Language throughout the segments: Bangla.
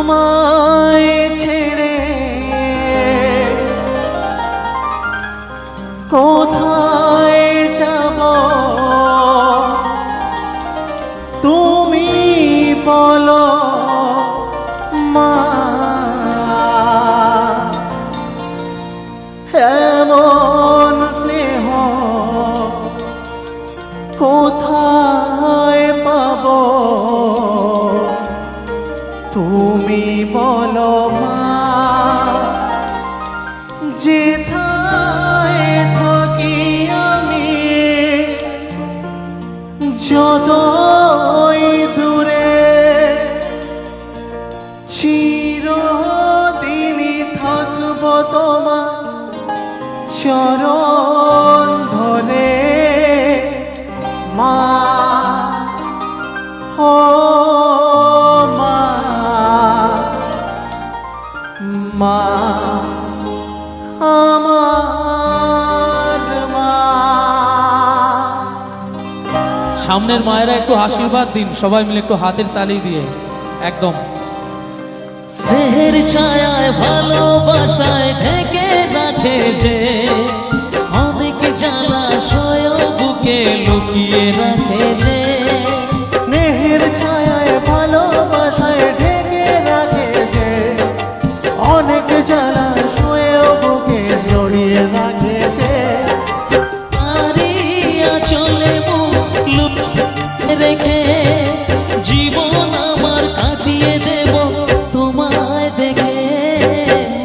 তোমায় ছেড়ে কোথায় যাব তুমি বলো মা। এমন স্নেহ কোথায় পাবো তুমি বলো মা। যেথায় থাকি আমি যতই দূরে চিরদিনই থাকবো তোমার চরণ ধরে মা। ও মা, মা আমার মা। সামনের মায়েরা একটু আশীর্বাদ দিন, সবাই মিলে একটু হাতের তালি দিয়ে। একদম স্নেহের ছায়ায় ভালোবাসায় ঢেকে রাখে যে, অনেক জ্বালাশয় বুকে লুকিয়ে রাখে যে। স্নেহের ছায়ায় ভালোবাসায় ঢেকে রাখে যে, অনেক জ্বালা শুয়েও বুকে জড়িয়ে রাখে যে। তারিয়া চলে মুখ লুকিয়ে রেখে জীবন আমার কাটিয়ে দেব তোমায় দেখে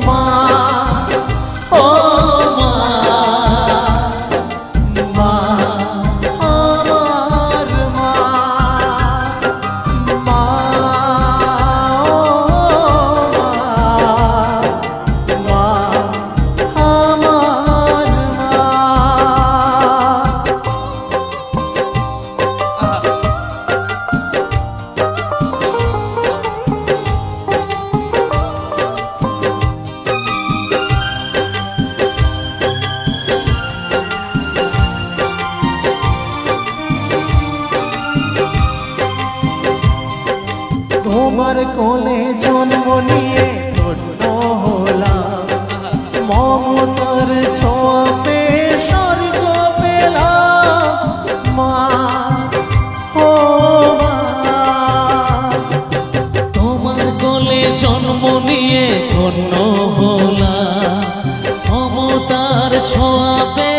মা, ও মা, মা আমার মা, মা ও মা, মা আমার মা। তোমার কোলে জন্ম নিয়ে ধন্য হলাম, মমতার ছোঁয়া পেয়ে স্বর্গ পেলাম মা। ও মা, তোমার কোলে জন্ম নিয়ে ধন্য হলাম, মমতার ছোঁয়া পেয়ে